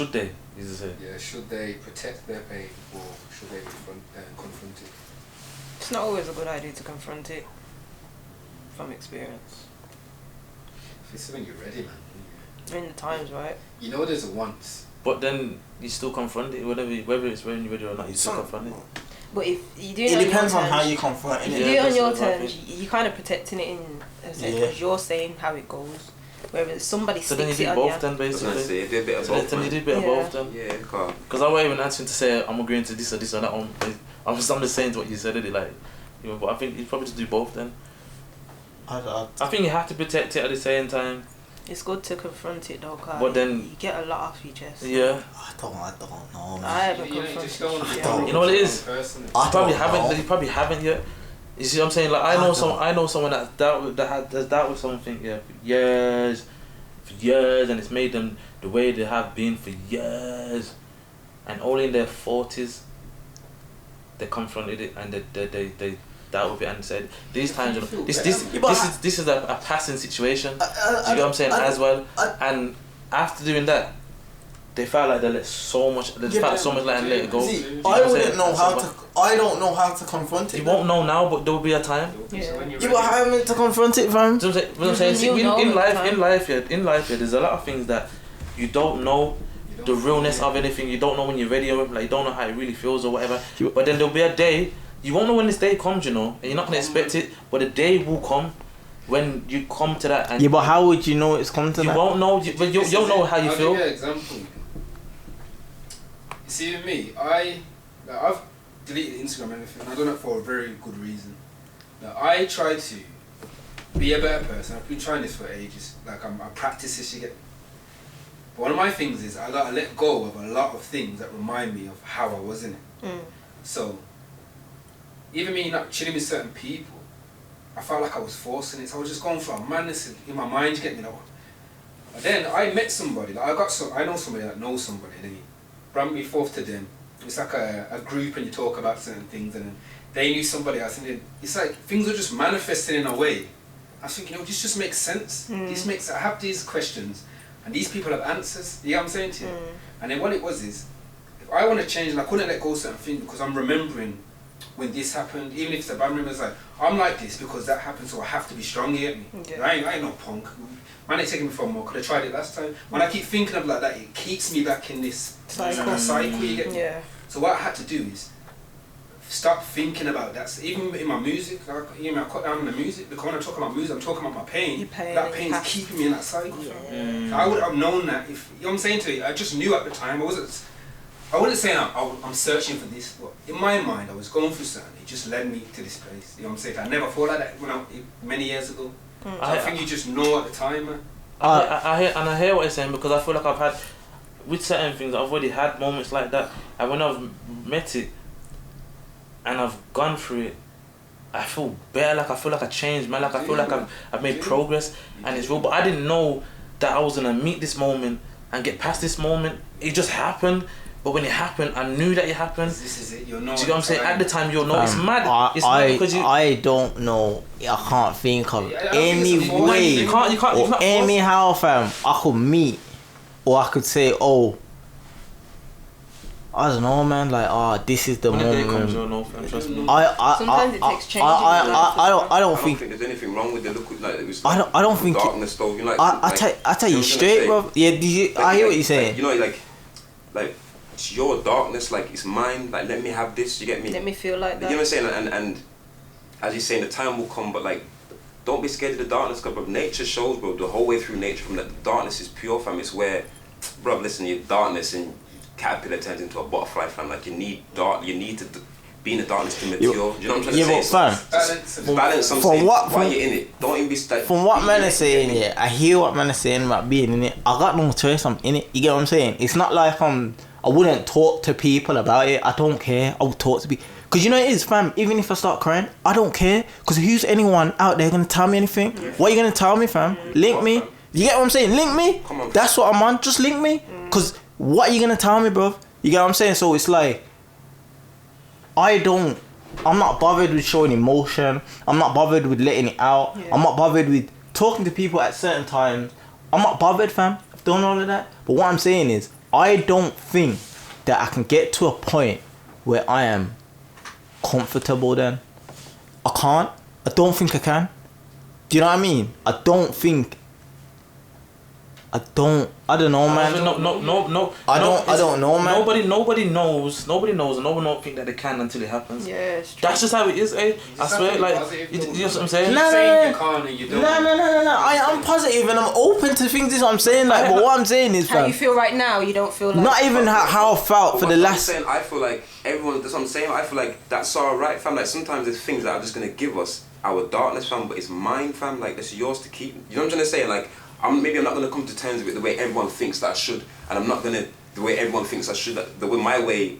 should they? Yeah, should they protect their pain or should they confront it? It's not always a good idea to confront it, from experience. It's when you're ready, man. In the times, right? You know there's a once. But then you still confront it, whether it's when you're ready or not, you still confront it. But if you do it on your terms... It depends on how you confront it. If you do it on your terms, you're kind of protecting it in a sense, because you're saying how it goes. Whereas somebody sticks it on you. So then you do both then, basically. You do a bit of both. Then you do a bit of both then. Yeah, because I wasn't even answering to say I'm agreeing to this or this or that. I'm just saying to what you said, like, you know, but I think you probably just do both then. I think you have to protect it at the same time. It's good to confront it though, cause but then you get a lot off your chest. Yeah. I don't know, man. I haven't confronted it. You know what it is? You probably haven't yet. You see what I'm saying? Like I know someone that's dealt with something for years, and it's made them the way they have been for years, and only in their 40s they confronted it and they dealt with it and said these times this is a passing situation. Do you know what I'm saying as well? And after doing that, they felt like they felt so much like and let it go. See, I don't know how to confront it. You won't know now, but there will be a time. You were having to confront it, fam. You know what I'm saying? See, in life, there's a lot of things that you don't know the realness of anything. You don't know when you're ready or like you don't know how it really feels or whatever. But then there'll be a day. You won't know when this day comes, you know, and you're not gonna expect it. But the day will come when you come to that. And but how would you know it's come to that? You won't know, but you don't know how you feel. I'll give you an example. You see, with me, I've deleted Instagram and everything. And I've done it for a very good reason. Now, I try to be a better person. I've been trying this for ages. Like I practice this. You get. But one of my things is I gotta let go of a lot of things that remind me of how I was in it. So. Even me not chilling with certain people, I felt like I was forcing it. So I was just going for a madness in my mind. You get me, know. But then I met somebody. Like I know somebody that knows somebody. And he brought me forth to them. It's like a group, and you talk about certain things, and then they knew somebody else, and it's like things are just manifesting in a way. I think this just makes sense. This makes. I have these questions, and these people have answers. You know what I'm saying to you? And then what it was is, if I want to change, and I couldn't let go of certain things because I'm remembering. When this happened, even if it's a bad memory, it's like, I'm like this because that happened, so I have to be strong, you get me? Yeah. I ain't no punk. Man ain't taking me for more, could have tried it last time. When I keep thinking of like that, it keeps me back in this cycle, you get me? Yeah. So what I had to do is stop thinking about that. So even in my music, I cut down on the music because when I talk about music, I'm talking about my pain. That pain's keeping me in that cycle. Yeah. So I would have known that if, you know what I'm saying to you, I just knew at the time, I wouldn't say I'm searching for this, but in my mind I was going through something. It just led me to this place. You know what I'm saying? I never thought like that many years ago. So I think you just know at the time, man. I hear what you're saying because I feel like I've had, with certain things, I've already had moments like that. And when I've met it and I've gone through it, I feel better. Like I feel like I changed, man. Like I feel like I've made progress and it's real. But I didn't know that I was gonna meet this moment and get past this moment. It just happened. But when it happened, I knew that it happened. This is it. You'll know. Do you know what I'm saying? At the time, you'll know. It's mad. It's mad because I don't know. I can't think of any way. You can't. Anyhow, fam, I could meet, or I could say, oh, I don't know, man. Like, this is the moment. Comes, you'll know, fam. Trust me. Sometimes it takes change. I don't think there's anything wrong with the look. Like it was. I don't think. Darkness, though. You know, I tell you straight, bro. Yeah, I hear what you're saying. You know, like. It's your darkness, like it's mine, like let me have this, you get me? Let me feel like that. You know what I'm saying? And as you're saying, the time will come, but like, don't be scared of the darkness, because nature shows, bro, the whole way through nature, from that the darkness is pure, fam. It's where, bro, listen, your darkness and caterpillar turns into a butterfly, fam. Like you need to be in the darkness to mature. You know what I'm trying to say? Balance something while you're in it. Don't even be stuck. From what man is saying, yeah, I hear what man is saying about being in it. I got no choice, I'm in it. You get what I'm saying? It's not like I wouldn't talk to people about it. I don't care. I would talk to people. Because you know it is, fam. Even if I start crying, I don't care. Because who's anyone out there going to tell me anything? Yeah. What are you going to tell me, fam? Link me. You get what I'm saying? Link me. Come on. That's what I'm on. Just link me. Because what are you going to tell me, bro? You get what I'm saying? So it's like, I'm not bothered with showing emotion. I'm not bothered with letting it out. Yeah. I'm not bothered with talking to people at certain times. I'm not bothered, fam. I've done all of that. But what I'm saying is, I don't think that I can get to a point where I am comfortable then. I can't. I don't think I can. Do you know what I mean? I don't know, man. No. I don't know, man. Nobody knows, and no one don't think that they can until it happens. Yeah, it's true. That's just how it is, eh? I swear, like, you know what I'm saying? No. I'm positive and I'm open to things. This is what I'm saying. Like, but what I'm saying is, how you feel right now, you don't feel like... Not even how I felt for the last... I'm saying, I feel like everyone, that's what I'm saying, I feel like that's alright, fam. Like, sometimes there's things that are just gonna give us our darkness, fam, but it's mine, fam. Like, it's yours to keep. You know what I'm trying to say? Like, maybe I'm not gonna come to terms with it the way everyone thinks that I should, and I'm not gonna the way everyone thinks I should. The way my way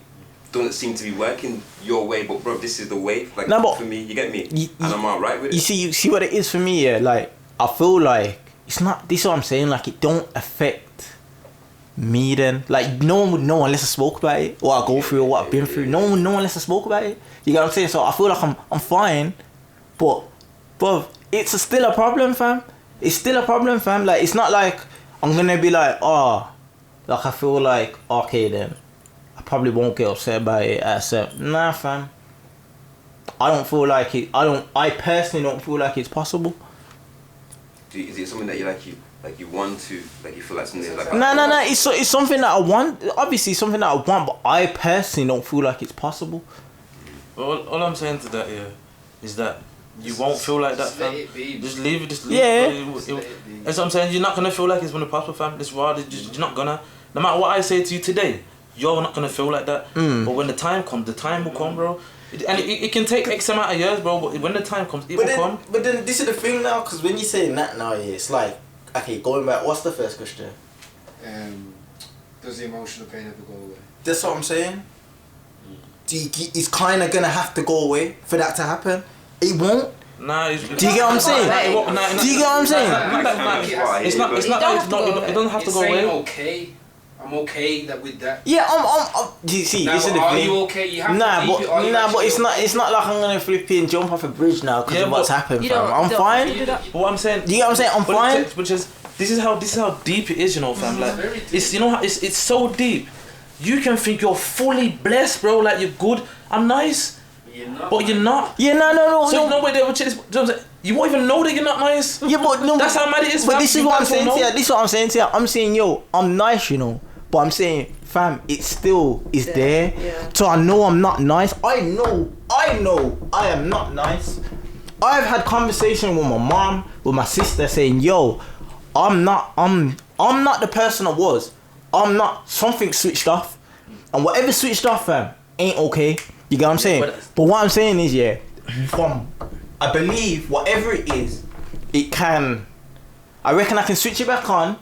doesn't seem to be working your way, but bro, this is the way. Like, no, but for me, you get me, and I'm alright with it. You see what it is for me, yeah. Like, I feel like it's not. This is what I'm saying. Like, it don't affect me then. Like, no one would know unless I spoke about it, what I go through, or what I've been through. No one would know unless I spoke about it. You get what I'm saying? So I feel like I'm fine, but bro, it's still a problem, fam. It's still a problem, fam. Like, it's not like I'm gonna be like, oh, like I feel like, okay then, I probably won't get upset by it. Nah, fam. I don't feel like it. I personally don't feel like it's possible. Is it something that you want to, like, you feel like something like? No. It's something that I want. Obviously, something that I want, but I personally don't feel like it's possible. All I'm saying to that, yeah, is that you won't feel like that, fam. Just leave it. Just leave it. That's what I'm saying. You're not gonna feel like it's gonna possible, fam. It's wild. You're not gonna. No matter what I say to you today, you're not gonna feel like that. But when the time comes, the time will come, bro. And it can take X amount of years, bro. But when the time comes, it will come. But then this is the thing now, because when you say that now, yeah, it's like, okay, going back. What's the first question? Does the emotional pain ever go away? That's what I'm saying. It's kind of gonna have to go away for that to happen. It won't. Nah, do you get what I'm saying? Do you get what I'm saying? It's not. It doesn't have to go away. Okay. I'm okay with that. Yeah, do you see? This is the thing. Are you okay? You have to keep it. But it's not like I'm gonna flip and jump off a bridge now because of what's happened. Fam. I'm fine. But what I'm saying. You get what I'm saying? I'm fine. Which is this is how deep it is, you know, fam. Like, it's, you know, it's so deep. You can think you're fully blessed, bro. Like, you're good. I'm nice. But you're not. Yeah, no. So you won't even know that you're not nice. Yeah, but no. That's how mad it is. But this is what I'm saying to you. This is what I'm saying to you. I'm saying, yo, I'm nice, you know. But I'm saying, fam, it still is there. Yeah. So I know I'm not nice. I know I am not nice. I've had conversation with my mom, with my sister, saying, yo, I'm not the person I was. I'm not. Something switched off. And whatever switched off, fam, ain't okay. You get what I'm saying? But what I'm saying is, yeah, I believe whatever it is, it can. I reckon I can switch it back on,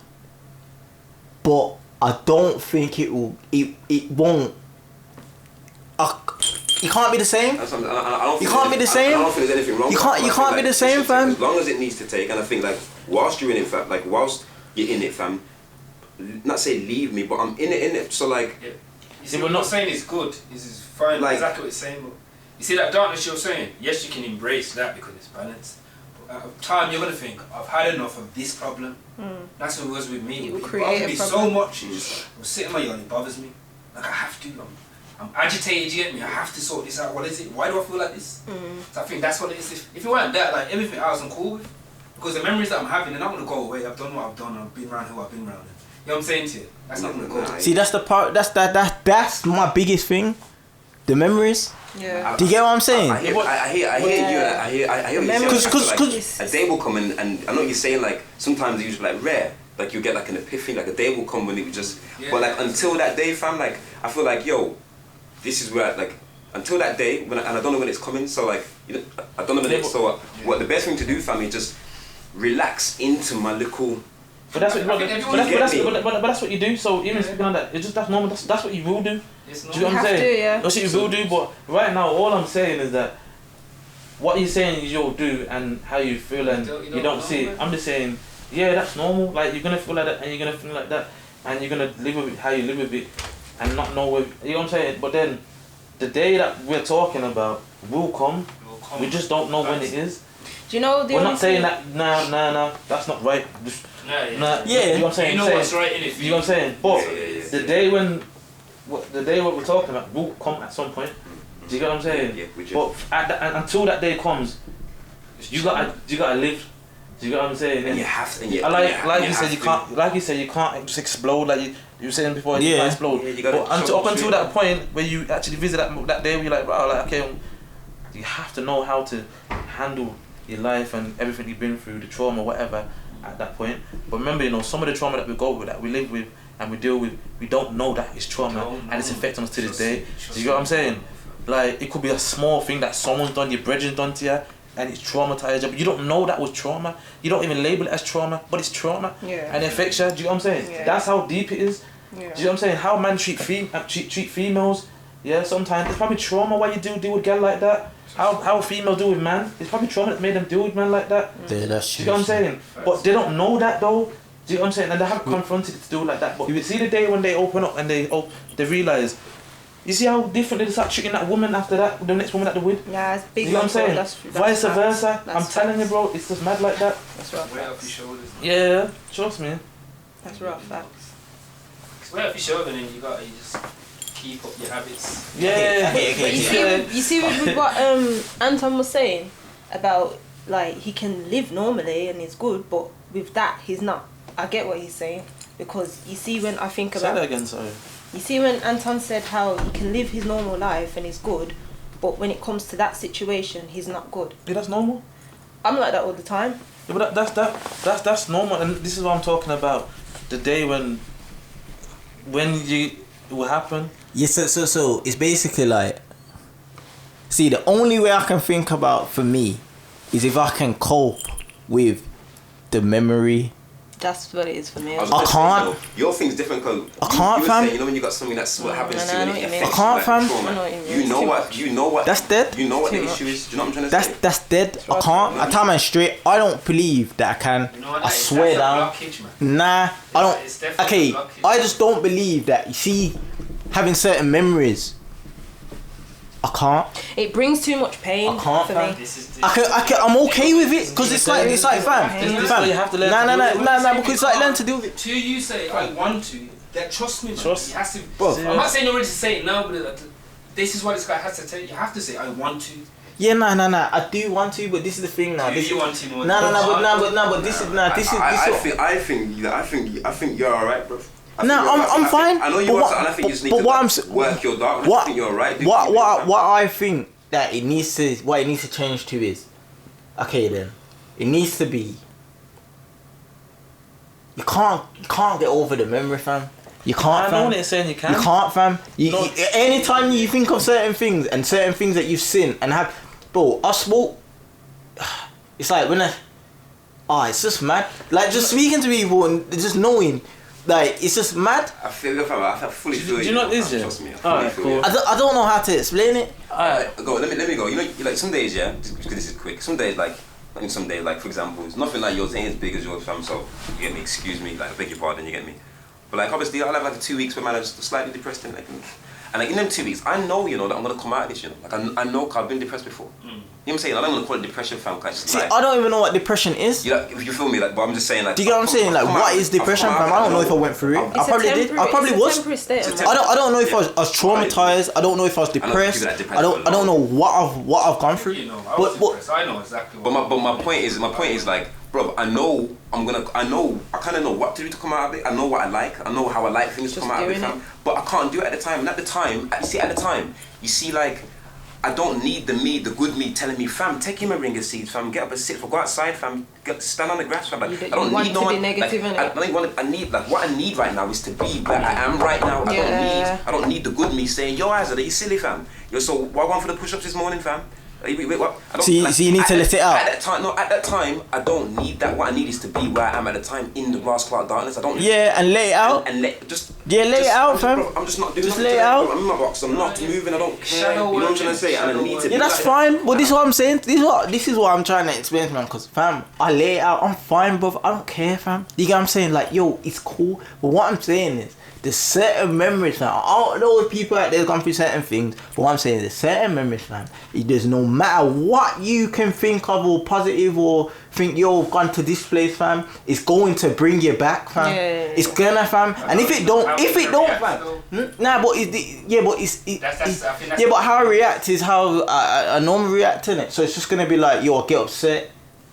but I don't think it will. It won't. You can't be the same. You can't be the same. I don't think there's anything wrong. You can't be the same, fam. As long as it needs to take, and I think, like, whilst you're in it, fam, like, whilst you're in it, fam, not say leave me, but I'm in it. So, like. Yeah. You see, what I'm saying is good. Is fine. Like, exactly what you're saying. But you see that darkness you're saying? Yes, you can embrace that because it's balanced. But at time you're gonna think, I've had enough of this problem. That's what it was with me. It bothered me so much. I'm sitting my yard, it bothers me. Like, I have to. I'm agitated. You get me? I have to sort this out. What is it? Why do I feel like this? So I think that's what it is. If it weren't that, like, everything else I'm cool with. Because the memories that I'm having, they're not gonna go away. I've done what I've done. I've been around who I've been around. You know what I'm saying to you? That's not gonna go. See, that's the part. That's my biggest thing. The memories. Yeah. Do you get what I'm saying? I hear you. I hear because a day will come and I know what you're saying. Like, sometimes it's usually like rare. Like, you get like an epiphany. Like, a day will come when it would just. Yeah. But like, until that day, fam. Like, I feel like, yo, this is where, like, until that day and I don't know when it's coming. So, like, you know, I don't know when it's. So what the best thing to do, fam, is just relax into my little. But that's what you do. So even speaking on that, it's just that's normal. That's what you will do. Do you know what I'm saying? That's what you will do. But right now, all I'm saying is that what you're saying is you'll do and how you feel and you don't see it. I'm just saying, yeah, that's normal. Like, you're gonna feel like that and you're gonna feel like that and you're gonna live with it how you live with it and not know what you know what I'm saying. But then the day that we're talking about will come. We just don't know when it is. Do you know? We're not saying that. Nah. That's not right. Just, Yeah. You know what I'm saying? You know what's right in it. You know what I'm saying? But the day when what we're talking about will come at some point. Do you get what I'm saying? Yeah, but until that day comes, you gotta live. Do you get what I'm saying? And you have to. Like you said, you can't just explode like you were saying before. You can't explode. Yeah, but up until that point where you actually visit that day, where you're like, bro, like, okay, you have to know how to handle your life and everything you've been through, the trauma, whatever, at that point. But remember, some of the trauma that we go with, that we live with and we deal with, we don't know that it's trauma and it's affecting us to this day. Do you get what I'm saying? Like, it could be a small thing that someone's done, your brethren's done to you, and it's traumatized you, but you don't know that was trauma. You don't even label it as trauma, but it's trauma. Yeah. And it affects you. Do you know what I'm saying? Yeah. That's how deep it is. Yeah. Do you know what I'm saying? How men treat females. Yeah, sometimes it's probably trauma why you deal with girl like that. How females deal with man. It's probably trauma that made them deal with man like that. Yeah, that's true. Do you know what I'm saying? But they don't know that though. Do you know what I'm saying? And they haven't confronted it to do like that. But you see the day when they open up and they realise. You see how different they start treating that woman after that, the next woman that they're with? Yeah, it's big. You know what I'm saying? That's Vice versa. I'm telling you, bro, it's just mad like that. That's rough. Wear off your shoulders. Yeah, trust me. That's rough facts. Wear off your shoulder and you just keep up your habits. Yeah. But you see with what Anton was saying about, like, he can live normally and he's good, but with that he's not. I get what he's saying, because you see when I think Say about that again, sorry. You see when Anton said how he can live his normal life and he's good, but when it comes to that situation, he's not good. Yeah, that's normal. I'm like that all the time. Yeah, but that's normal, and this is what I'm talking about. The day when it will happen. Yeah, so it's basically like, see, the only way I can think about for me is if I can cope with the memory. That's what it is for me. I can't. Your thing's different because I can't, fam. Saying, when you got something that's what happens to you and it affects I can't, fam. You know what. That's dead. You know what the issue is. Do you know what I'm trying to say? That's dead. I can't. I tell man straight. I don't believe that I can. You know what I swear down. Nah, I don't. It's definitely Okay, blockage. I just don't believe that. You see, having certain memories, I can't. It brings too much pain I can't, for fam. me. I'm okay with it because it's like fam. This is why you have to learn. Nah, because it's like learn to deal with it. Till you say I want to, that trust me, man. Trust. You have to. Bro. I'm not saying you're ready to say it now, but this is what this guy has to tell you. You have to say I want to. Yeah, nah. I do want to, but this is the thing now. Do you want to more? But this is. I think you're alright, bro. I'm fine. I know you want to, and I think you just need to work your dark. I think you're alright. What I think that it needs to change to is, okay then, it needs to be. You can't get over the memory, fam. You can't, I fam. know what it's saying. You can. You can't, fam. Anytime you think of certain things and certain things that you've seen and have, bro, I smoke. It's like when it's just mad. Like just speaking to people and just knowing. Like, it's just mad. I feel you, fam. I fully feel you. Do you know what it is, yeah? Trust me. Alright, cool. I don't know how to explain it. Alright. Go. Let me go. You know, like some days, yeah. Just because this is quick. Some days, like for example, it's nothing like yours ain't as big as yours, fam. So you get me. Excuse me. Like, I beg your pardon. You get me. But like obviously, I'll have like 2 weeks where man, I'm just slightly depressed and like in them 2 weeks, I know that I'm gonna come out of this. Like I know 'cause I've been depressed before. You know what I'm saying? I don't want to call it depression, fam. See, I don't even know what depression is. You feel me? Like, but I'm just saying, like. Do you get what I'm saying? Like, what is depression, fam? I don't know if I went through it. I probably did. I probably was. I don't know if I was traumatized. I don't know if I was depressed. I don't know what I've gone through. I know exactly. But my point is like, bro, I kind of know what to do to come out of it. I know what I like. I know how I like things to come out of it, fam. But I can't do it at the time. And at the time, you see, like, I don't need the good me telling me, fam, take him a ring of seeds, fam, get up and sit, go outside, fam, stand on the grass, fam. Like, I don't need no one. What I need right now is to be where I am right now. I don't need the good me saying, yo, Isaac, are you silly, fam? Yo, so what I want for the push-ups this morning, fam? Wait, what? So you need to let it out. At that time, I don't need that. What I need is to be where I am at the time in the glass cloud darkness. I don't. Yeah, and lay it out. Lay it out, fam. I'm just not doing. Just lay it out. I'm in my box. I'm not moving. I don't care. You know what I'm trying to say? And I need to. Yeah, that's fine. But this is what I'm saying. This is what I'm trying to explain, man. Cause fam, I lay it out. I'm fine, bro. I don't care, fam. You get what I'm saying? Like, yo, it's cool. But what I'm saying is, there's certain memories, fam. I don't know if people out there gone through certain things, but what I'm saying, there's certain memories, fam. There's no matter what you can think of or positive or think you've gone to this place, fam, it's going to bring you back, fam. Yeah. It's gonna, fam. And if it don't, fam, nah, but but how I react is how I normally react to it. So it's just gonna be like, yo, I get upset,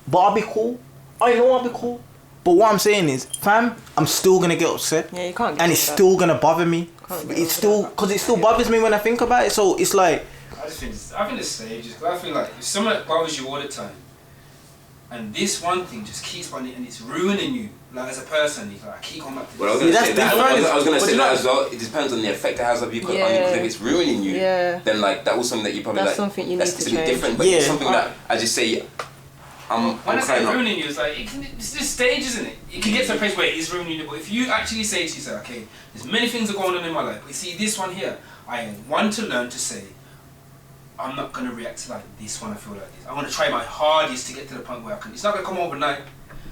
but I'll be cool. I know I'll be cool. But what I'm saying is, fam, I'm still gonna get upset. Yeah, you can't. And it's still gonna bother me. It's still, cause it still bothers me when I think about it. So it's like, I think it's stages. Cause I feel like if someone bothers you all the time, and this one thing just keeps on it and it's ruining you, like as a person, you like, I keep going back to this. Well, I was gonna say that as well. It depends on the effect it has on you. Because if it's ruining you, then like that was something that you probably that's something you need to change. Different, but it's something that, as you say, when I say ruining you, it's like it's just stages, isn't it? It can get to a place where it is ruining you. But if you actually say to yourself, okay, there's many things that are going on in my life, but you see this one here, I want to learn to say, I'm not gonna react to like this when I feel like this. I want to try my hardest to get to the point where I can. It's not gonna come overnight,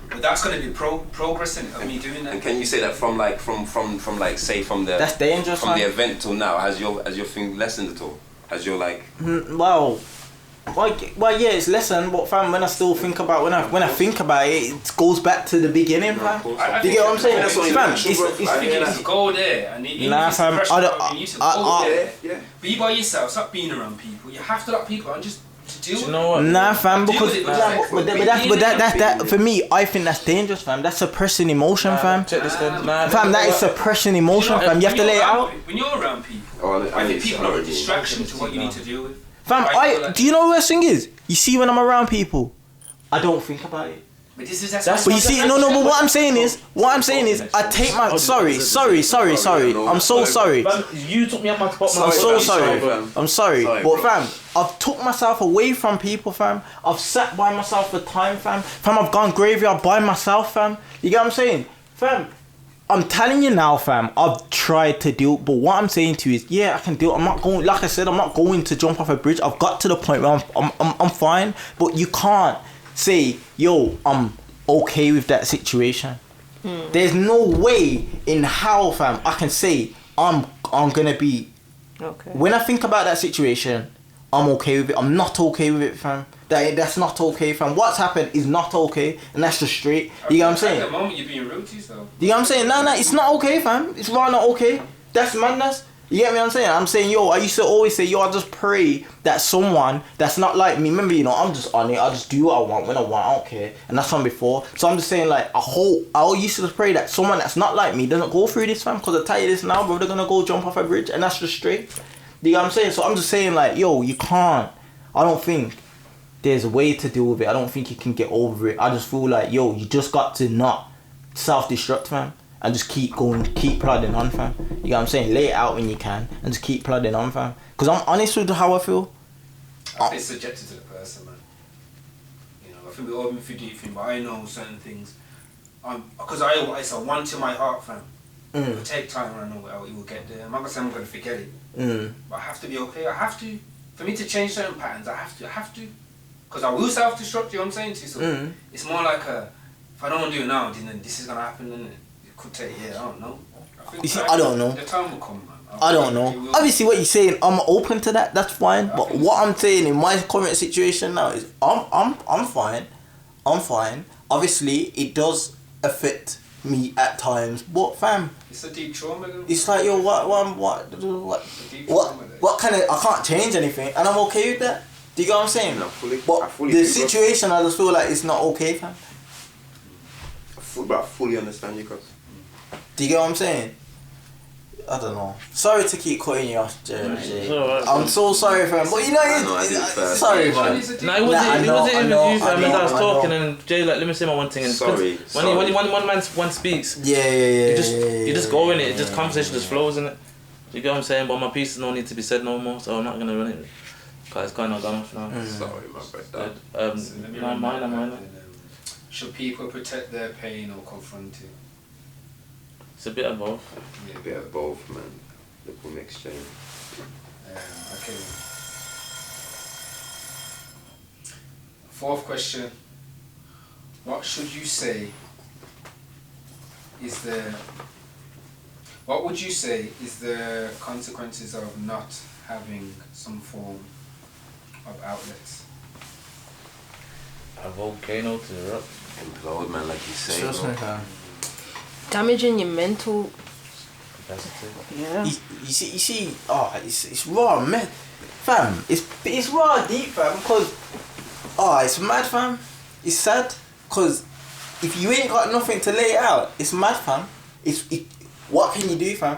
but that's gonna be progress in it of me doing that. And can you say that from like from the that's dangerous, from the event till now? Has your thing lessened at all? Has your like? Well, yeah, it's lesson, but fam, when I still think about when I think about it, it goes back to the beginning, fam. Do you get what I'm saying? That's what fam, I think you need to go there, and fam, you need to go there. Yeah. Be by yourself. Stop being around people. You have to let people and just deal with it. Nah, fam, because that for me, I think that's dangerous, fam. That's suppressing emotion, fam. Fam, that is suppressing emotion, fam. You have to lay it out. When you're around people, I think people are a distraction to what you need to deal with. Fam, do you know what the thing is? You see, when I'm around people, I don't think about it. But this is but you see, no. But what I'm saying is, I take my sorry. I'm so sorry. You took me out my spot. I'm so sorry. I'm sorry, but fam, I've took myself away from people, fam. I've sat by myself for time, fam. Fam, I've gone graveyard by myself, fam. You get what I'm saying, fam? I'm telling you now, fam, I've tried to do it, but what I'm saying to you is, yeah, I can do it. I'm not going, like I said, I'm not going to jump off a bridge. I've got to the point where I'm fine, but you can't say, yo, I'm okay with that situation. There's no way in how, fam, I can say I'm gonna be okay. When I think about that situation, I'm okay with it. I'm not okay with it, fam. That's not okay, fam. What's happened is not okay, and that's just straight. You get what I'm saying? At the moment, you're being rude to yourself. You get what I'm saying? No, it's not okay, fam. It's really not okay. That's madness. You get me what I'm saying? I'm saying, yo, I used to always say, yo, I just pray that someone that's not like me, remember, you know, I'm just on it, I just do what I want when I want, I don't care. And that's from before. So I'm just saying, like, I used to just pray that someone that's not like me doesn't go through this, fam, because I tell you this now, bro, they're gonna go jump off a bridge, and that's just straight. You get what I'm saying? So I'm just saying, like, yo, you can't, I don't think there's a way to deal with it. I don't think you can get over it. I just feel like, yo, you just got to not self-destruct, fam. And just keep going, keep plodding on, fam. You know what I'm saying? Lay it out when you can, and just keep plodding on, fam. Because I'm honest with how I feel. I think it's subjective to the person, man. You know, I think we all been through deep things, but I know certain things. Because it's a one to my heart, fam. It will take time, and I know it will get there. I'm not gonna say I'm gonna forget it, but I have to be okay. I have to. For me to change certain patterns, I have to. Because I will self-destruct, you know what I'm saying to you? So it's more like if I don't do it now, then this is gonna happen, and it could take, I don't know. I don't know. The time will come, man. I don't know. Obviously, what you're saying, I'm open to that. That's fine. But what I'm saying in my current situation now is, I'm fine. I'm fine. Obviously, it does affect me at times. But fam, it's a deep trauma. Though. It's like, yo, what kind of? I can't change anything, and I'm okay with that. Do you get what I'm saying? No, but the situation, I just feel like it's not okay, fam. But I fully understand you, cuz. Do you get what I'm saying? I don't know. Sorry to keep cutting you off, Jay. I'm so sorry, fam. But you know, sorry, man. No, it wasn't even you, fam. I was talking and Jay, like, let me say my one thing. And sorry. When one man speaks, you just go in it. Just conversation just flows in it. You get what I'm saying? But my pieces don't need to be said no more, so I'm not gonna run it. Cause it's kind of gone off now. Sorry, my brother. Mine. Should people protect their pain or confront it? It's a bit of both. Yeah, a bit of both, man. Little mixture. Okay. Fourth question. What should you say is the What would you say is the consequences of not having some form of outlets? A volcano to erupt. Implode, man, like you say. Trust me, fam. Damaging your mental. Capacity. Yeah. You see, it's raw, man. Fam, it's raw deep, fam, because, it's mad, fam. It's sad, because if you ain't got nothing to lay out, it's mad, fam. What can you do, fam?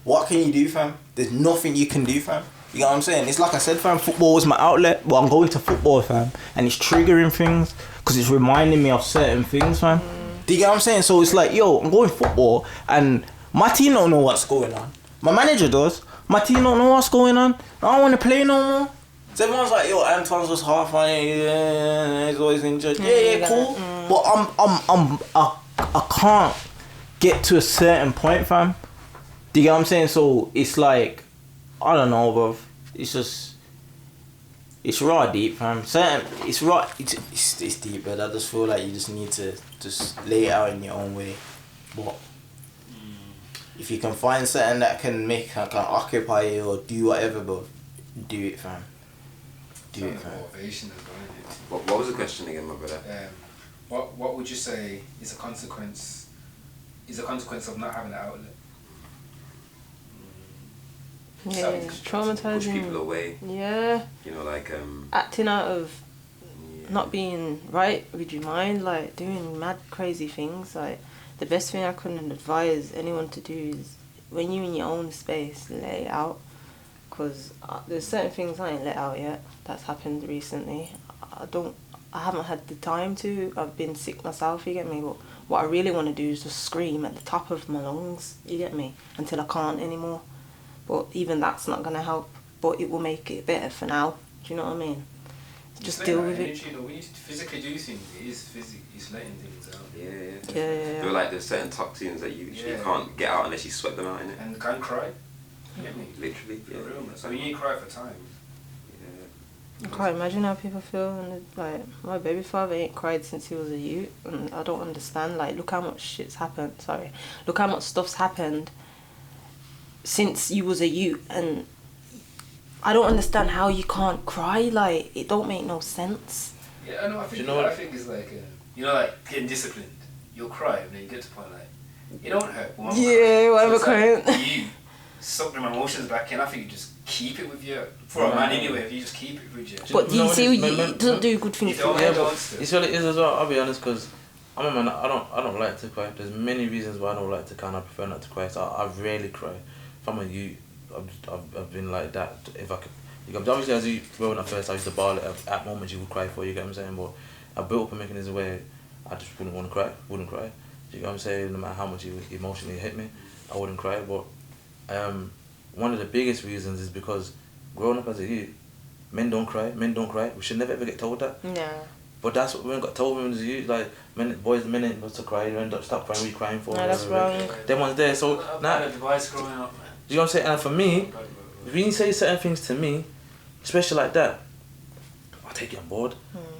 What can you do, fam? There's nothing you can do, fam. You know what I'm saying? It's like I said, fam, football was my outlet, but I'm going to football, fam, and it's triggering things, because it's reminding me of certain things, fam. Do you get what I'm saying? So it's like, yo, I'm going football, and my team don't know what's going on. My manager does. My team don't know what's going on. I don't want to play no more. So everyone's like, yo, Anton's just half on it. Yeah, he's always injured. Yeah, cool. But I can't get to a certain point, fam. Do you get what I'm saying? So it's like, I don't know, bro. It's just, it's raw deep, fam. It's raw. It's deep, but I just feel like you just need to just lay it out in your own way. But if you can find something that can occupy you or do whatever, bro, do it, fam. Do it, fam. Motivation as well, What was the question again, my brother? What would you say is a consequence of not having an outlet? Yeah, Push traumatizing. people away. Yeah. You know, like Acting out of not being right with your mind, like doing mad crazy things. Like the best thing I couldn't advise anyone to do is when you're in your own space, let it out. Because there's certain things I ain't let out yet. That's happened recently. I haven't had the time to. I've been sick myself, you get me? But what I really want to do is just scream at the top of my lungs, you get me? Until I can't anymore. But even that's not going to help. But it will make it better for now. Do you know what I mean? Just deal with it. When you physically do things, it's letting things out. Yeah. They're like there's certain toxins that you can't get out unless you sweat them out, innit? And you can't cry. You get me? Literally. For real, man. So you ain't cry for time. I can't imagine how people feel, and like my baby father ain't cried since he was a youth, and I don't understand. Like, look how much shit's happened. Look how much stuff's happened since you was a youth, and I don't understand how you can't cry. Like, it don't make no sense. Yeah, I know. I think it's like like getting disciplined. You'll cry, and then you get to the point like it don't hurt. But whatever crying. You suck them emotions back in. I think you just keep it with you. For a man anyway, if you just keep it with you. But do you see, it doesn't do good things for you. Yeah, but it's what it is as well. I'll be honest, because I'm a man. I don't like to cry. There's many reasons why I don't like to cry. And I prefer not to cry. So I rarely cry. If I'm a youth, I've been like that. If I could, obviously as you growing up first, I used to bawl at moments you would cry for. You get what I'm saying? But I built up a mechanism where I just wouldn't cry. You get what I'm saying? No matter how much you emotionally hit me, I wouldn't cry. But one of the biggest reasons is because growing up as a youth, men don't cry. We should never ever get told that. Yeah. But that's what we got told when we was a youth. Like, men ain't supposed to cry. You end up stop crying. What are you crying for? No, that's wrong. Them ones there. So now, advice growing up, man. you know what I'm saying? And for me, when you say certain things to me, especially like that, I'll take it on board.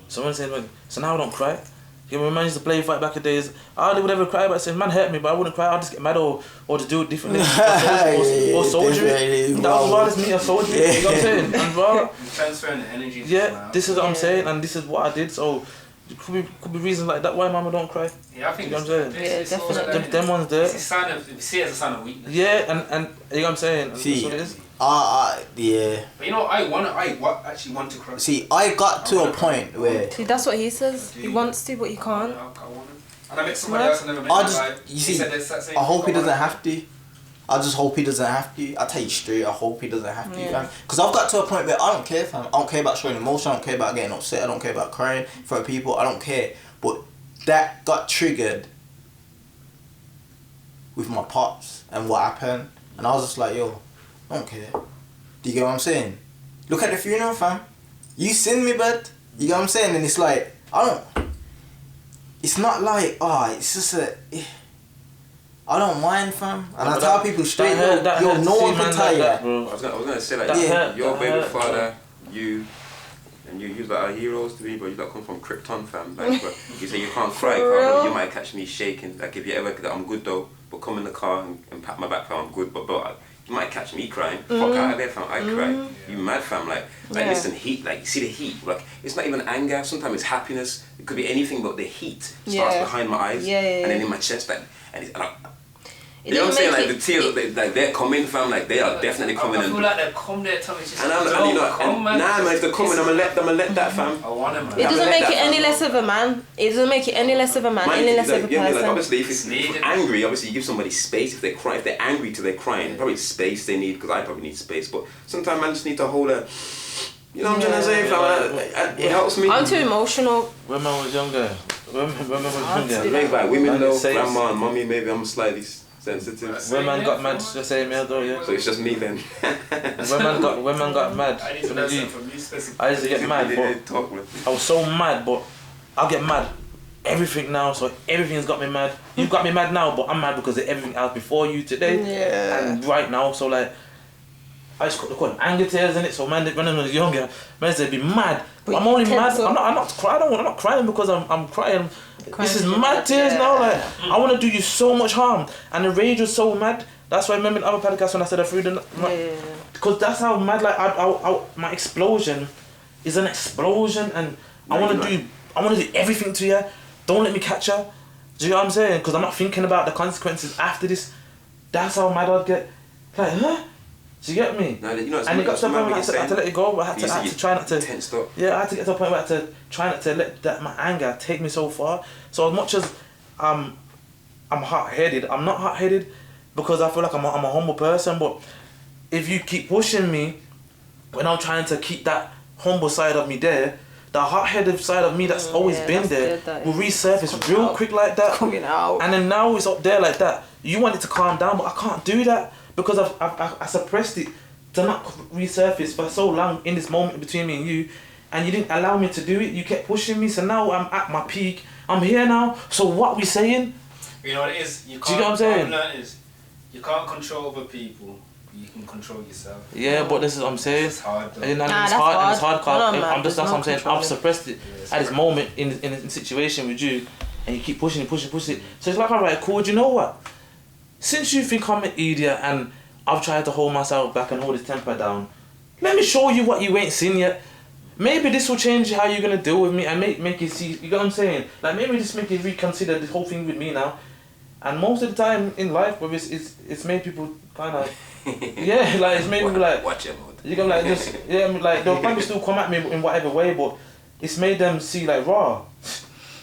Someone saying, so now I don't cry. You know, when man used to play fight back in the days, I would never cry, but I said, man hurt me, but I wouldn't cry, I'll just get mad or to do it differently. or soldier it. That was why it's me, I soldier it. You know what I'm saying? And transferring the energy. Yeah, this is what I'm saying, and this is what I did, so it could be reasons like that why mama don't cry. Yeah, I think you know what I'm saying? Yeah, definitely. Them ones there. It's a sign of, you see it as a sign of weakness. Yeah, and you know what I'm saying? And See, that's what it is. Yeah. But you know, actually want to cry. See, I got to a point where... See, that's what he says. He wants to, but he can't. I want to. And I met somebody else I never met. I hope he doesn't have to. I just hope he doesn't have to. I tell you straight, I hope he doesn't have to, fam. Because I've got to a point where I don't care, fam. I don't care about showing emotion. I don't care about getting upset. I don't care about crying in front of people. I don't care. But that got triggered with my pops and what happened. And I was just like, yo, I don't care. Do you get what I'm saying? Look at the funeral, fam. You seen me, bud. You get what I'm saying? And it's like, it's not like, it's just I don't mind, fam. And I tell people straight, yo, no one can tell you that. I was gonna say like, your baby father, you like our heroes to me, but you like come from Krypton, fam. Like, but you say you can't cry, you might catch me shaking. Like if you ever, I'm good though, but come in the car and pat my back, fam, I'm good. But you might catch me crying. Fuck out of there, fam. I cry. You mad, fam? Like listen, heat. Like you see the heat. Like it's not even anger. Sometimes it's happiness. It could be anything, but the heat starts behind my eyes and then in my chest. Like you know what I'm saying? Like the tears, like they're coming, fam. Like they are definitely coming. I feel like they'll come there, Tommy. And man, if they're coming, I'm gonna let that, fam. I want them, man. It doesn't make you any less of a man. It doesn't make you any less of a man, any less of a person. Like obviously, if it's angry, obviously you give somebody space. If they cry, if they're angry till they're crying, probably space they need, because I probably need space. But sometimes man just need to hold a. You know what I'm trying to say, fam? It helps me. I'm too emotional. When man was younger, women though, grandma and mommy, maybe I'm slightly sensitive. When man got mad, just say me though, yeah. So it's just me then. when man got mad, I need to know something from you specifically. I used to get mad, but I was so mad, but I'll get mad. Everything now, so everything's got me mad. You got me mad now, but I'm mad because of everything else before you today and right now. So like, I just call them anger tears in it. So man, when I was younger, man said be mad. But I'm only mad. I'm not crying. I'm not crying because I'm crying. This is mad tears now. Like I want to do you so much harm, and the rage was so mad. That's why I remember in other podcasts when I said I threw the because that's how mad. Like my explosion is an explosion, and I want to do everything to you. Don't let me catch her. Do you know what I'm saying? Because I'm not thinking about the consequences after this. That's how mad I'd get. Like, huh? Do you get me? No, you know, and it got to the point where I had to let it go. I had to try not to. Tensed up. Yeah, I had to get to the point where I had to try not to let my anger take me so far. So as much as I'm hot-headed, I'm not hot-headed because I feel like I'm a humble person. But if you keep pushing me when I'm trying to keep that humble side of me there, the hot-headed side of me that's always been there will resurface real quick like that. Coming out. And then now it's up there like that. You want it to calm down, but I can't do that because I suppressed it to not resurface for so long in this moment between me and you didn't allow me to do it. You kept pushing me, so now I'm at my peak. I'm here now. So what we saying? You know what it is? You can't, do you know what I'm saying? What I've learned is you can't control other people. You can control yourself. Yeah, but this is what I'm saying. It's hard though. And that's it's hard. hard. It's hard because that's what I'm saying. Controlling. I've suppressed it at this moment in a situation with you, and you keep pushing it. So it's like, alright, cool. Do you know what? Since you think I'm an idiot and I've tried to hold myself back and hold his temper down, let me show you what you ain't seen yet. Maybe this will change how you're gonna deal with me and make you see. You get what I'm saying? Like maybe just make you reconsider this whole thing with me now. And most of the time in life, where it's made people kind of like it's made people like watch your mouth. You go like just like they'll probably still come at me in whatever way, but it's made them see like raw.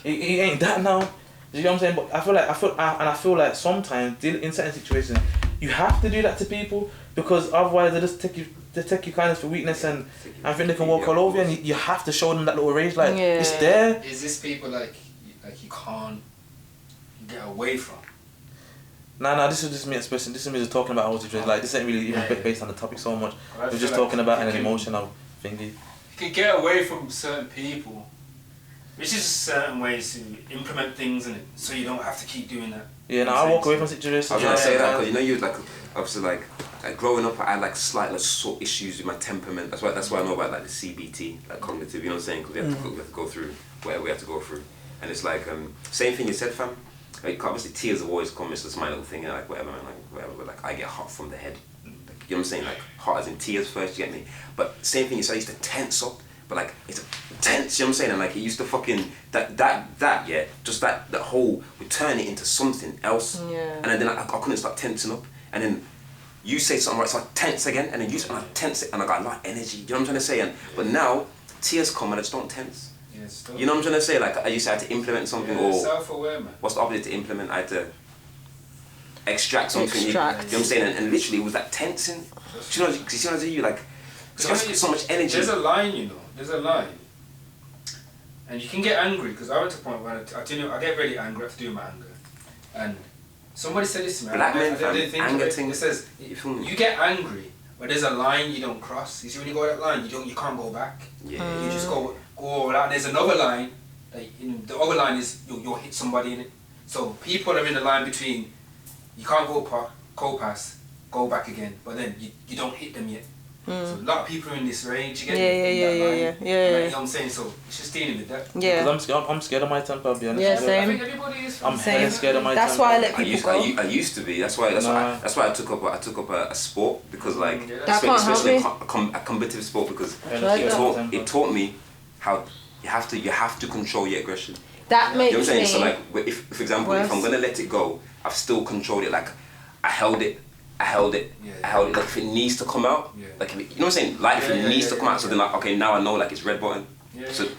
It ain't that now. Do you know what I'm saying? But I feel like sometimes in certain situations you have to do that to people because otherwise they just take you kindness for weakness and think they can walk all over you, and you have to show them that little rage like it's there. Is this people like you can't get away from? Nah, this is just me expressing. This is me just talking about how situation. Like this ain't really even based on the topic so much. We're just talking about an emotional thingy. You can get away from certain people, which is certain ways to implement things in it, so you don't have to keep doing that. Yeah, I walk away from situations. I was gonna say that because you like obviously like growing up I had like slight sort of issues with my temperament. That's why I know about like the CBT, like cognitive. You know what I'm saying? Because we have to go through whatever we have to go through, and it's like same thing you said, fam. Like obviously tears have always come. It's just my little thing, like whatever, man, like whatever. But like I get hot from the head. Like, you know what I'm saying? Like hot as in tears first. You get me? But same thing. I used to tense up. But like it's tense, you know what I'm saying? And like it used to fucking just that whole would turn it into something else. Yeah. And then I couldn't stop tensing up. And then you say something right, so I tense again, and then I tense it, and I got a lot of energy. You know what I'm trying to say? But now tears come and I just don't tense. Yeah, you know what I'm trying to say? Like I used to have to implement something or self-aware, man. What's the opposite to implement? I had to extract something. You know what I'm saying? And literally it was that tensing. Do you know what I do? Like so much energy. There's a line, you know. There's a line, and you can get angry because I went to a point where I get really angry. I have to do with my anger, and somebody said this to me. Black men, anger thing. It says you get angry, but there's a line you don't cross. You see when you go that line, you can't go back. Yeah. You just go out. There's another line. Like the other line is you'll hit somebody in it. So people are in the line between you can't go past, go back again, but then you don't hit them yet. So a lot of people are in this range. You get Yeah. Like, you know Yeah. what I'm saying? So it's just dealing with that. Yeah. Because I'm scared of my temper, I'll be honest. Yeah, with you. I same. think everybody is. I'm Same. hella scared of my That's temper. why I let people go. I used to be. That's why I took up a sport because like That can't help especially me. a competitive sport because Right. it taught me how you have to control your aggression. That You know what I'm makes saying? me. So like if for example if I'm gonna let it go, I've still controlled it. Like I held it. Like if it needs to come out, like if it, you know what I'm saying? Like if it needs to come out, so then like okay now I know like it's red button.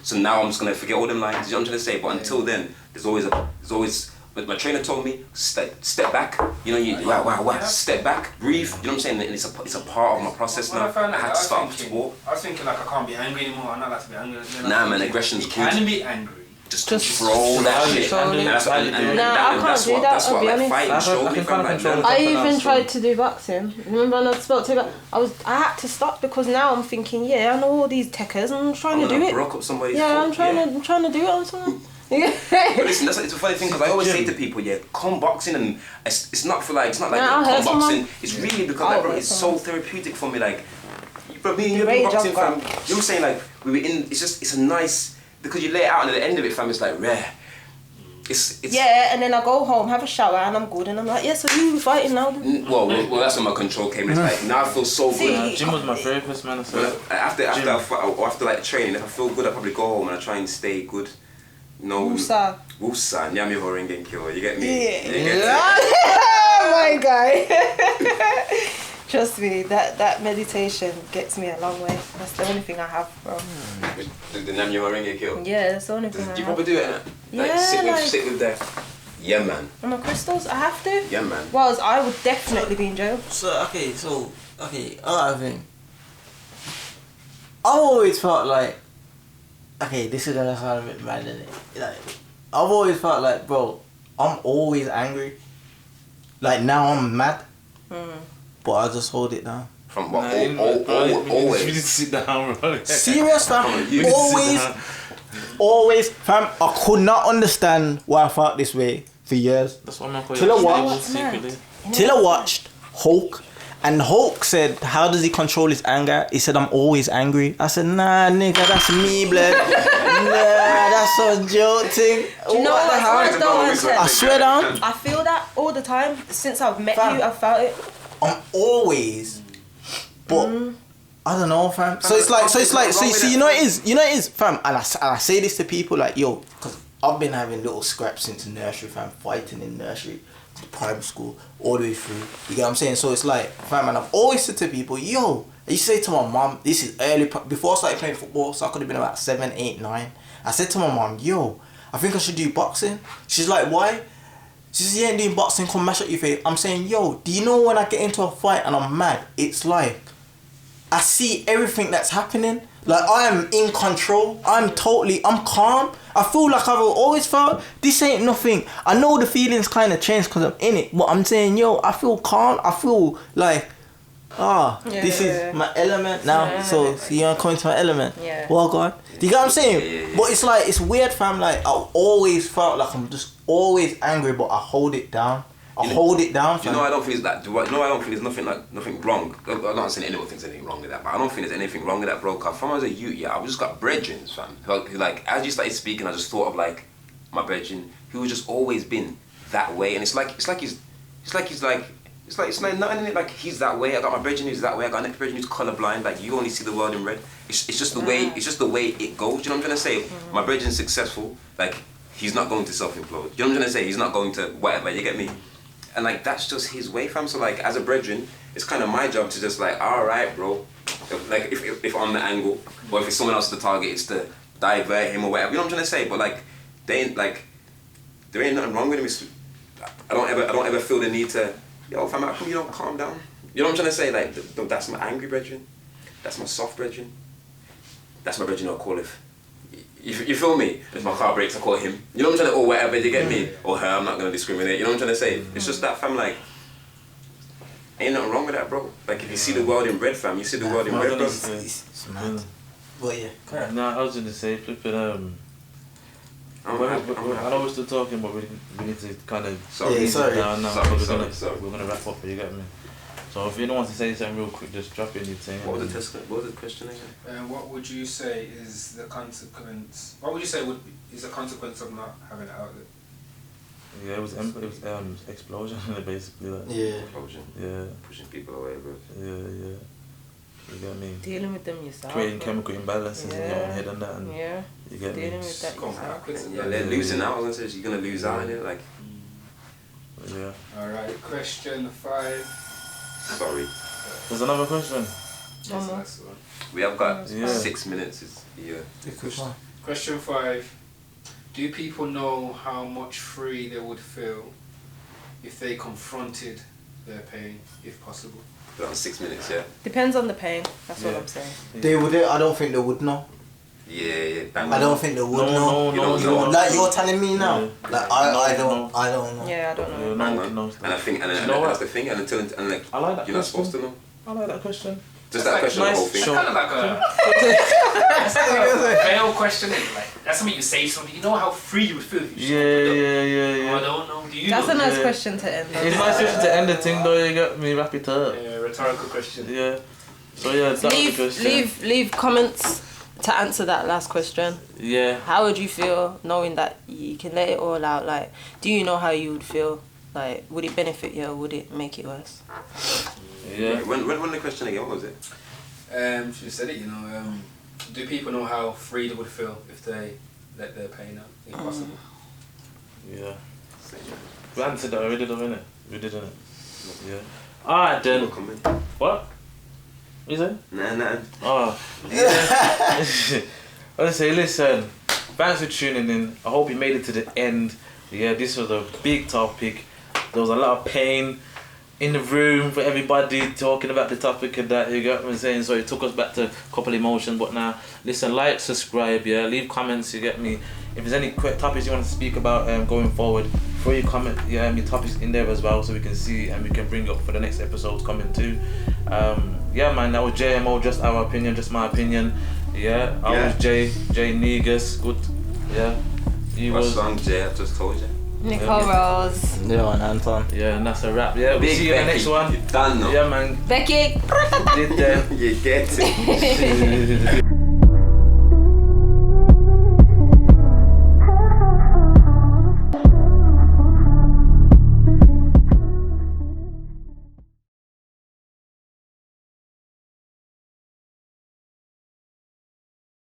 So now I'm just gonna forget all them lines. You know what I'm trying to say? But until then, there's always. But my trainer told me step back. You know wow step back, breathe. You know what I'm saying? And it's a part of my process now. I had to start off sport. I was thinking like I can't be angry anymore. I'm not allowed to be angry. Nah man, aggression's good. You can be angry. Just control that shit. control it. And that's what- and I can't do that, That's I'll what be like honest. fighting showed me. I can fam, like, control learn- it. I even Something tried else. to do boxing. Remember when I spoke to you about, I had to stop because now I'm thinking, yeah, I know all these techers and I'm trying to do it. Broke up somebody's Yeah, foot, I'm trying to do it on someone. But listen, it's a funny thing because I always say to people, yeah, come boxing and it's not for like it's not like I'll come hurt someone. boxing. It's really because like, bro, it's so therapeutic for me. Like, bro, me and you rage boxing, I've fam. got. You know what I'm saying? Like we were in. It's a nice because you lay it out and at the end of it, fam, it's like rare. It's Yeah, and then I go home, have a shower, and I'm good, and I'm like, yeah, so you fighting now? Well, that's when my control came. It's like now I feel so See, good. Gym was my therapist, man. So Well, after like training, if I feel good, I probably go home and I try and stay good. No, Wusa. nyami horingen kill. You get me? Yeah. You get me? Oh my guy. Trust me, that meditation gets me a long way. That's the only thing I have, bro. The nyami horingen kill. Yeah, that's the only thing I Do you have. probably do it? Innit? Like Yeah, sit with the. Yeah, man. On the crystals, I have to. Yeah, man. Well, I would definitely be in jail. I think I've always felt like, okay, this is gonna sound a bit mad, innit? Like, I've always felt like, bro, I'm always angry. Like now I'm mad, but I just hold it down. From what? Nah, you need to Always. sit down, bro. Serious, fam. You need to sit Always, down. always, fam. I could not understand why I felt this way for years. That's what I'm Till I calling watched- secretly. Till I watched Hulk, and Hulk said, "How does he control his anger?" He said, "I'm always angry." I said, "Nah, nigga, that's me, blood. Nah, that's a joke thing." Do you know what? I don't understand. I swear down, I feel that all the time. Since I've met Fam. you, I've felt it. I'm always, but I don't know, fam. So it's like, so you know it is, fam. And I say this to people like, yo, because I've been having little scraps since nursery, fam, fighting in nursery to primary school all the way through. You get what I'm saying? So it's like, fam, and I've always said to people, yo, I used to say to my mom, this is early before I started playing football, so I could have been about 7, 8, 9. I said to my mom, yo, I think I should do boxing. She's like, why? She says, you ain't doing boxing, come mash up your face. I'm saying, yo, do you know when I get into a fight and I'm mad, it's like, I see everything that's happening. Like, I am in control. I'm calm. I feel like I've always felt, this ain't nothing. I know the feelings kind of change because I'm in it. But I'm saying, yo, I feel calm. I feel like, this is my element now. Yeah. So you're coming to my element. Yeah. Well, God. Do you get what I'm saying? Yeah. But it's like, it's weird, fam. Like, I've always felt like I'm just always angry, but I hold it down. I hold it down, Do fam. you know I don't think it's that. I don't think there's nothing wrong. I'm not saying anyone thinks anything wrong with that, but I don't think there's anything wrong with that, bro. Cause from when I was a youth, I just got brethren, fam. Like as you started speaking, I just thought of like my brethren who just always been that way, and it's like nothing in it. Like he's that way. I got my brethren who's that way. I got next brethren who's colorblind. Like you only see the world in red. It's just the way. It's just the way it goes. You know what I'm trying to say? My brethren's successful. Like he's not going to self-implode. You know what I'm trying to say? He's not going to whatever. You get me? And like that's just his way, fam. So like as a brethren, it's kind of my job to just like, all right, bro. Like if I'm the angle, or if it's someone else the target, it's to divert him or whatever. You know what I'm trying to say? But like there ain't nothing wrong with him. It's, I don't ever feel the need to, yo, fam, how come you don't calm down? You know what I'm trying to say? Like that's my angry brethren, that's my soft brethren, that's my brethren I'll call if. You feel me? If my car breaks, I call him. You know what I'm trying to, or whatever, you get me? Or her, I'm not gonna discriminate. You know what I'm trying to say? It's just that, fam, like, ain't nothing wrong with that, bro. Like, if you see the world in red, fam, you see the world in red, bro. It's mad. But yeah, correct. Nah, I was gonna say, flipping, I know we're still talking, but we need to kind of Sorry. ease it sorry. down now. Sorry, But sorry. we're gonna wrap up. You get me? So if anyone wants to say something real quick, just drop in your thing. What was the question again? What would you say is the consequence? What would you say is the consequence of not having an outlet? Yeah, it was explosion basically. Like. Yeah. Explosion. Yeah. Pushing people away, bro. Yeah. You get me? Dealing with them yourself. Creating chemical imbalances in your own head and that. And you get Dealing me? with that yourself. Yeah, they're losing out. I was gonna say you're gonna lose out in it, like. Yeah. Alright, question 5. Sorry. There's another question. Yes, that's the one. We have got Yeah. 6 minutes. Question 5. Do people know how much free they would feel if they confronted their pain, if possible? Around 6 minutes, yeah. Depends on the pain. That's what I'm saying. They would. I don't think they would know. Yeah. I don't think they would know. No. Like you're telling me now. Yeah. Like I don't know. Yeah, I don't know. No. And I think, and You know that's what? the thing, and until like I like that you're not question. supposed to know. I like that question. Just that question, nice the whole thing. show. Kind of like a veil question. Like that's something you say to somebody. You know how free you would feel if you Yeah. I don't know. Do you? That's know? a nice question to end on. It's nice question to end the thing though. You got me, wrap it up. Yeah, rhetorical question. Yeah. So yeah, that's the question. Leave comments to answer that last question. Yeah. How would you feel knowing that you can let it all out? Like, do you know how you would feel? Like, would it benefit you or would it make it worse? Yeah. When the question again? What was it? She said it. Do people know how free they would feel if they let their pain out, if possible? Yeah. We answered that already, though, innit? We did, innit? Yeah. Alright then. What? What you say? Nah. Oh. Yeah. I want to say, listen, thanks for tuning in. I hope you made it to the end. Yeah, this was a big topic. There was a lot of pain in the room for everybody talking about the topic and that, you get what I'm saying? So it took us back to a couple emotions, but now, listen, like, subscribe, yeah, leave comments, you get me? If there's any topics you want to speak about going forward, throw your comment, yeah, your topics in there as well so we can see and we can bring up for the next episodes coming too. Yeah, man, that was JMO, just our opinion, just my opinion. Yeah, I was Jay Negus, good, yeah. WhatswrongJae, I just told you. Nicole Rose. Yeah, and Anton. Yeah, and that's a wrap. Yeah, we'll see you in the next one. You're done now. Yeah, man. Becky. Did that. You get it.